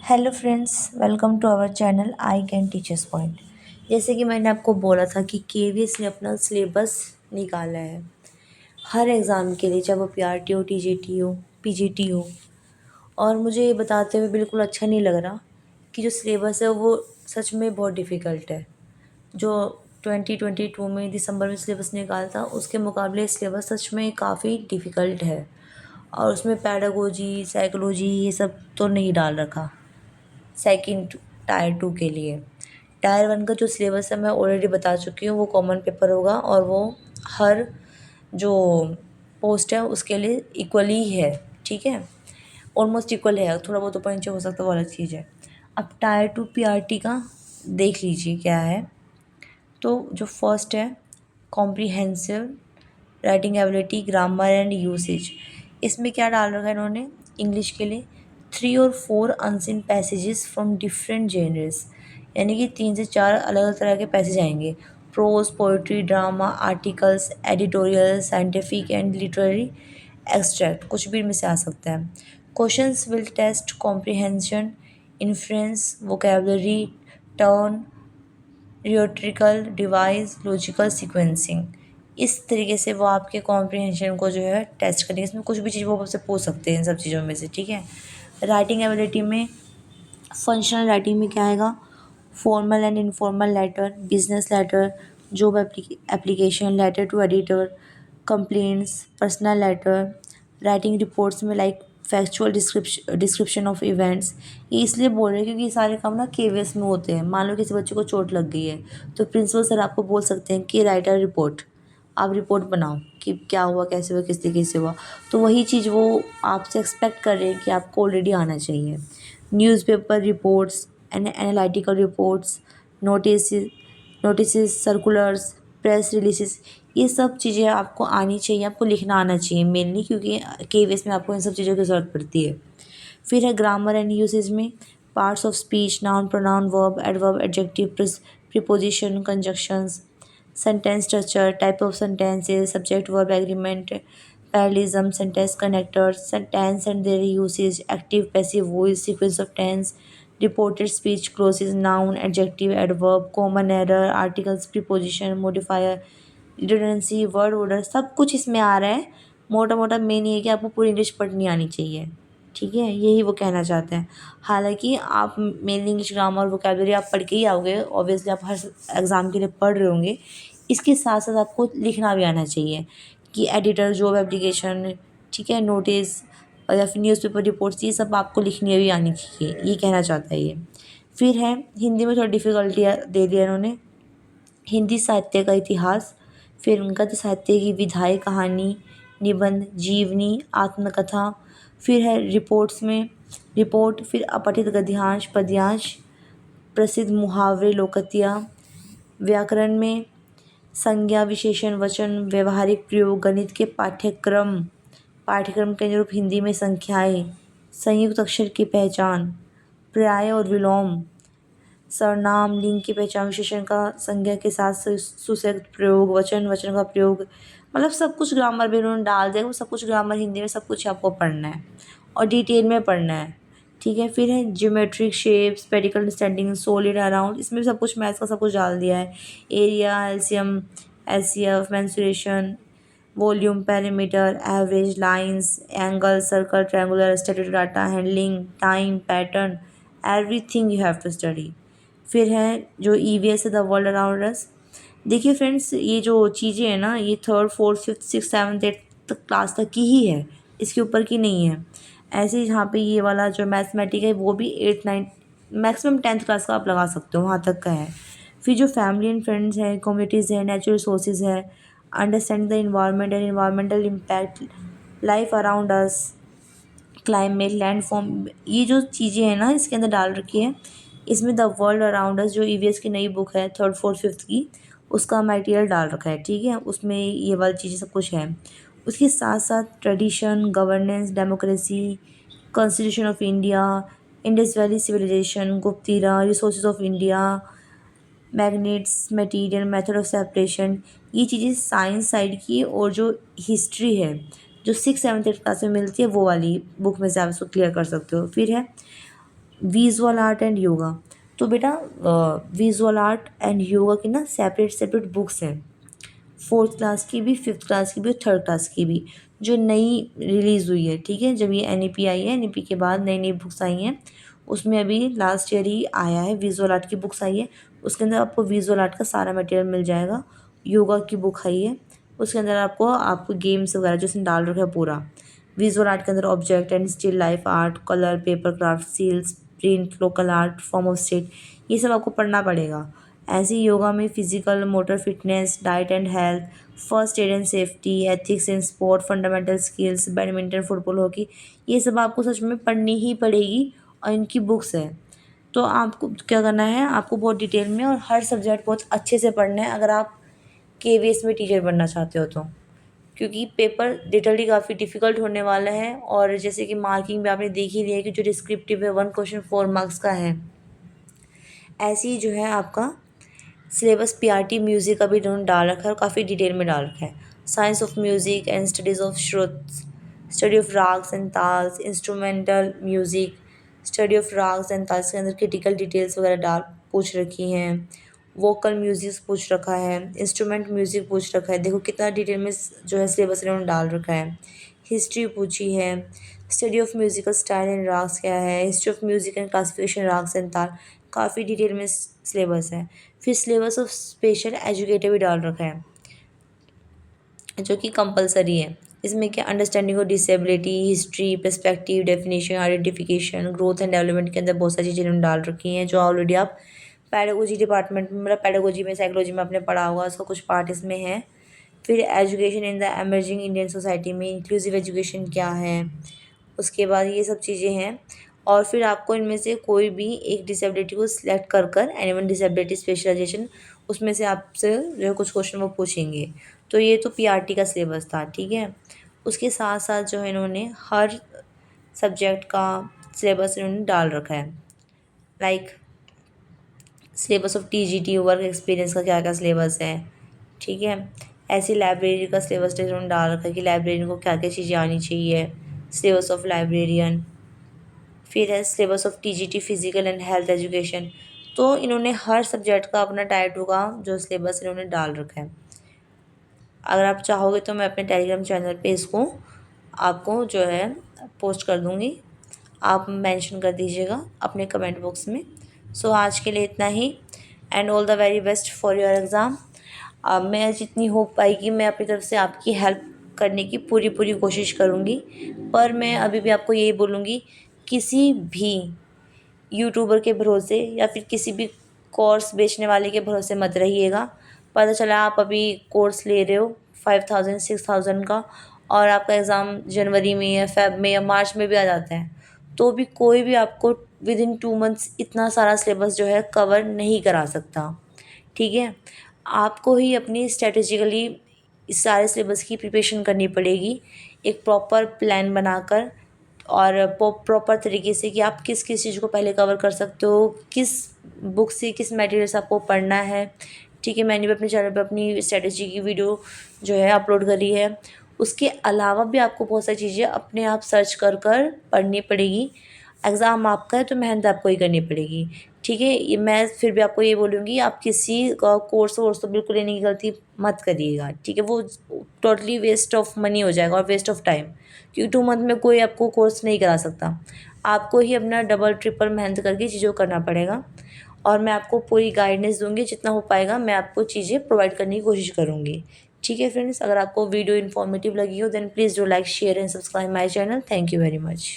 Hello friends, welcome to our channel I can teachers point. जैसे कि मैंने आपको बोला था कि केवीएस ने अपना सिलेबस निकाला है हर एग्ज़ाम के लिए, चाहे वो पीआरटी हो, टीजीटी हो, पीजीटी हो। और मुझे ये बताते हुए बिल्कुल अच्छा नहीं लग रहा कि जो सिलेबस है वो सच में बहुत डिफ़िकल्ट है। जो 2022 में दिसंबर में सिलेबस निकाला था उसके मुकाबले सिलेबस सच में काफ़ी डिफ़िकल्ट है। और उसमें पैडागोजी, साइकोलॉजी ये सब तो नहीं डाल रखा सेकंड टायर 2 के लिए। टायर 1 का जो सिलेबस है मैं ऑलरेडी बता चुकी हूँ, वो कॉमन पेपर होगा और वो हर जो पोस्ट है उसके लिए इक्वली है, ठीक है। ऑलमोस्ट इक्वल है, थोड़ा बहुत ऊपर नीचे हो सकता है वो अलग चीज़ है। अब टायर 2 पीआरटी का देख लीजिए क्या है। तो जो फर्स्ट है comprehensive writing ability, grammar and usage. इसमें क्या डाल रखा है इन्होंने इंग्लिश के लिए 3 और 4 unseen passages from different genres, यानी कि 3 से 4 अलग अलग तरह के पैसेज आएंगे। Prose, poetry, drama, articles, editorial, scientific and literary extract, कुछ भी इनमें से आ सकता है। Questions will test comprehension, influence, vocabulary, turn, rhetorical device, logical sequencing. इस तरीके से वो आपके कॉम्प्रिहेंशन को जो है टेस्ट करेंगे। इसमें कुछ भी चीज़ वो आपसे पूछ सकते हैं इन सब चीज़ों में से, ठीक है। राइटिंग एबिलिटी में फंक्शनल राइटिंग में क्या आएगा? Formal and informal letter, business letter, job application, letter to editor, complaints, personal letter. Writing reports में like factual description of events. ये इसलिए बोल रहे हैं क्योंकि ये सारे काम ना केवीएस में होते हैं। मान लो किसी बच्चे को चोट लग गई है तो प्रिंसिपल सर आपको बोल सकते हैं कि राइट अ रिपोर्ट, आप रिपोर्ट बनाओ कि क्या हुआ, कैसे हुआ, किस तरीके से हुआ। तो वही चीज़ वो आपसे एक्सपेक्ट कर रहे हैं कि आपको ऑलरेडी आना चाहिए। Newspaper reports and analytical reports, notice notice, circulars, press releases, ये सब चीज़ें आपको आनी चाहिए, आपको लिखना आना चाहिए मेनली, क्योंकि केवीएस में आपको इन सब चीज़ों की ज़रूरत पड़ती है। फिर है ग्रामर एंड यूसेज में parts of speech, noun, pronoun, verb, adverb, adjective, preposition, conjunctions, sentence structure, type of sentences, subject verb agreement, parallelism, sentence connectors, tense and their usage, active passive voice, sequence of tense, reported speech clauses, noun, adjective, adverb, common error, articles, preposition, modifier, redundancy, word order, सब कुछ इसमें आ रहा है। मोटा मोटा main ये है कि आपको पूरी इंग्लिश पढ़नी आनी चाहिए, ठीक है, यही वो कहना चाहते हैं। हालांकि आप मेनली इंग्लिश ग्रामर वोकेबलरी आप पढ़ के ही आओगे, ऑब्वियसली आप हर एग्ज़ाम के लिए पढ़ रहे होंगे। इसके साथ साथ आपको लिखना भी आना चाहिए कि एडिटर, जॉब एप्लीकेशन, ठीक है, नोटिस या फिर न्यूज़पेपर रिपोर्ट्स, ये सब आपको लिखनी भी आनी चाहिए, ये कहना चाहता है ये। फिर है हिंदी में थोड़ा डिफ़िकल्टियाँ दे दिया इन्होंने। हिंदी साहित्य का इतिहास, फिर उनका तो साहित्य की विधायी कहानी, निबंध, जीवनी, आत्मकथा। फिर है रिपोर्ट्स में रिपोर्ट, फिर अपठित गद्यांश, पद्यांश, प्रसिद्ध मुहावरे, लोकतियाँ। व्याकरण में संज्ञा, विशेषण, वचन, व्यवहारिक प्रयोग, गणित के पाठ्यक्रम, पाठ्यक्रम के अनुरूप हिंदी में संख्याएँ, संयुक्त अक्षर की पहचान, पर्याय और विलोम, सर्वनाम, लिंग की पहचान, विशेषण का संज्ञा के साथ सुसंगत प्रयोग, वचन का प्रयोग, मतलब सब कुछ ग्रामर भी उन्होंने डाल दिया। वो सब कुछ ग्रामर हिंदी में सब कुछ आपको पढ़ना है और डिटेल में पढ़ना है, ठीक है। फिर है geometric shapes, spherical understanding, solid around, इसमें भी सब कुछ मैथ्स का सब कुछ डाल दिया है। Area, LCM, HCF, mensuration, volume, perimeter, average, lines, angle, circle, triangular, static data handling, time, pattern, everything you have to study. फिर है जो ईवीएस है, द वर्ल्ड अराउंड अस। देखिए फ्रेंड्स, ये जो चीज़ें हैं ना, ये third, fourth, fifth, six, seventh, eighth तक क्लास तक की ही है, इसके ऊपर की नहीं है। ऐसे ही यहाँ पे ये वाला जो मैथमेटिक है वो भी 8, 9, मैक्सिमम 10th क्लास का आप लगा सकते हो, वहाँ तक का है। फिर जो फैमिली एंड फ्रेंड्स है, कम्युनिटीज़ है, नेचुरल रिसोर्सेज है, understand the environment and environmental impact, life around us, climate, landform, ये जो चीज़ें हैं ना इसके अंदर डाल रखी है। इसमें द वर्ल्ड अराउंड अस जो ईवीएस की नई बुक है थर्ड, फोर्थ, फिफ्थ की, उसका मटेरियल डाल रखा है, ठीक है। उसमें ये वाली चीज़ें सब कुछ है। उसके साथ साथ tradition, governance, democracy, constitution of India, Indus valley civilisation, गुप्तीरा, resources of India, magnets, material, method of separation, ये चीज़ें साइंस साइड की। और जो हिस्ट्री है जो 6, 7, 8 क्लास में मिलती है वो वाली बुक में से आप इसको क्लियर कर सकते हो। फिर है विजुअल आर्ट एंड योगा। तो बेटा विजुअल आर्ट एंड योगा की ना सेपरेट सेपरेट बुक्स हैं, 4th क्लास की भी, 5th क्लास की भी और 3rd क्लास की भी, जो नई रिलीज़ हुई है। ठीक है, जब ये NEP आई है, NEP के बाद नई नई बुक्स आई हैं, उसमें अभी लास्ट ईयर ही आया है विजुअल आर्ट की बुक्स आई है। उसके अंदर आपको विजुअल आर्ट का सारा मटेरियल मिल जाएगा। योगा की बुक आई है, उसके अंदर आपको आपको गेम्स वगैरह जो उसने डाल रखा है पूरा। विजुअल आर्ट के अंदर object and still life art, colour, paper craft, seals, print, local art, form of state, ये सब आपको पढ़ना पड़ेगा। ऐसे ही योगा में physical motor fitness, diet and health, first aid and safety, ethics in sport, fundamental skills, badminton, football, hockey, ये सब आपको सच में पढ़नी ही पड़ेगी और इनकी बुक्स है। तो आपको क्या करना है, आपको बहुत डिटेल में और हर सब्जेक्ट बहुत अच्छे से पढ़ना है अगर आप KVS में टीचर बनना चाहते हो तो, क्योंकि पेपर लिटरली काफ़ी डिफ़िकल्ट होने वाला है। और जैसे कि मार्किंग भी आपने देख ही लिया है कि जो डिस्क्रिप्टिव है 1 क्वेश्चन 4 मार्क्स का है। ऐसे ही जो है आपका सिलेबस PRT म्यूज़िक का भी इन्होंने डाल रखा है और काफ़ी डिटेल में डाल रखा है। Science of music and studies of shrutis, study of ragas and talas, instrumental music, study of ragas and talas के अंदर क्रिटिकल डिटेल्स वगैरह डाल पूछ रखी हैं। वोकल म्यूज़िक पूछ रखा है, इंस्ट्रूमेंट म्यूज़िक पूछ रखा है। देखो कितना डिटेल में जो है सिलेबस इन्होंने डाल रखा है। हिस्ट्री पूछी है, study of musical style and ragas क्या है, history of music and classification ragas and ताल, काफ़ी डिटेल में सिलेबस है। फिर सिलेबस ऑफ स्पेशल एजुकेटर भी डाल रखा है जो कि कंपलसरी है। इसमें क्या understanding of disability, history, perspective, definition, identification, growth and development के अंदर बहुत सारी चीज़ें उन्होंने डाल रखी हैं जो ऑलरेडी आप पैडागोजी डिपार्टमेंट में, मतलब पैडागोजी में, साइकोलॉजी में आपने पढ़ा होगा, उसका कुछ पार्ट इसमें है। फिर education in the emerging Indian society में इंक्लूसिव एजुकेशन क्या है, उसके बाद ये सब चीज़ें हैं। और फिर आपको इनमें से कोई भी एक डिसेबिलिटी को सिलेक्ट कर कर एनीवन डिसेबिलिटी स्पेशलाइजेशन, उसमें से आपसे जो है कुछ क्वेश्चन वो पूछेंगे। तो ये तो PRT का सिलेबस था। ठीक है, उसके साथ साथ जो है इन्होंने हर सब्जेक्ट का सिलेबस इन्होंने डाल रखा है। Like syllabus of TGT, work experience का क्या क्या सिलेबस है। ठीक है, ऐसी लाइब्रेरी का सिलेबस इन्होंने डाल रखा है कि लाइब्रेरियन को क्या क्या चीज़ें आनी चाहिए, सिलेबस ऑफ लाइब्रेरियन। फिर है syllabus of TGT physical and health education. तो इन्होंने हर सब्जेक्ट का अपना टाइप 2 का जो सिलेबस इन्होंने डाल रखा है। अगर आप चाहोगे तो मैं अपने टेलीग्राम चैनल पे इसको आपको जो है पोस्ट कर दूँगी, आप मेंशन कर दीजिएगा अपने कमेंट बॉक्स में। सो आज के लिए इतना ही and all the very best for your exam. मैं जितनी हो पाएगी मैं अपनी तरफ से आपकी हेल्प करने की पूरी पूरी कोशिश करूँगी, पर मैं अभी भी आपको यही बोलूँगी, किसी भी यूट्यूबर के भरोसे या फिर किसी भी कोर्स बेचने वाले के भरोसे मत रहिएगा। पता चला आप अभी कोर्स ले रहे हो 5000 6000 का और आपका एग्ज़ाम जनवरी में या फ़ेब में या मार्च में भी आ जाता है, तो भी कोई भी आपको विदिन 2 मंथ्स इतना सारा सिलेबस जो है कवर नहीं करा सकता। ठीक है, आपको ही अपनी स्ट्रैटेजिकली इस सारे सिलेबस की प्रिपरेशन करनी पड़ेगी, एक प्रॉपर प्लान बनाकर और प्रॉपर तरीके से कि आप किस किस चीज़ को पहले कवर कर सकते हो, किस बुक से किस मटेरियल से आपको पढ़ना है। ठीक है, मैंने भी अपने चैनल पे अपनी स्ट्रेटजी की वीडियो जो है अपलोड करी है। उसके अलावा भी आपको बहुत सारी चीज़ें अपने आप सर्च कर कर पढ़नी पड़ेगी। एग्ज़ाम आपका है तो मेहनत आपको ही करनी पड़ेगी। ठीक है, ये मैं फिर भी आपको ये बोलूँगी, आप किसी कोर्स वोर्स तो बिल्कुल लेने की गलती मत करिएगा। ठीक है, वो टोटली वेस्ट ऑफ मनी हो जाएगा और वेस्ट ऑफ टाइम, क्योंकि 2 मंथ में कोई आपको कोर्स नहीं करा सकता। आपको ही अपना डबल ट्रिपल मेहनत करके चीज़ों को करना पड़ेगा और मैं आपको पूरी गाइडेंस दूँगी, जितना हो पाएगा मैं आपको चीज़ें प्रोवाइड करने की कोशिश करूँगी। ठीक है फ्रेंड्स, अगर आपको वीडियो इन्फॉर्मेटिव लगी हो then please do like, share and subscribe my channel. Thank you very much.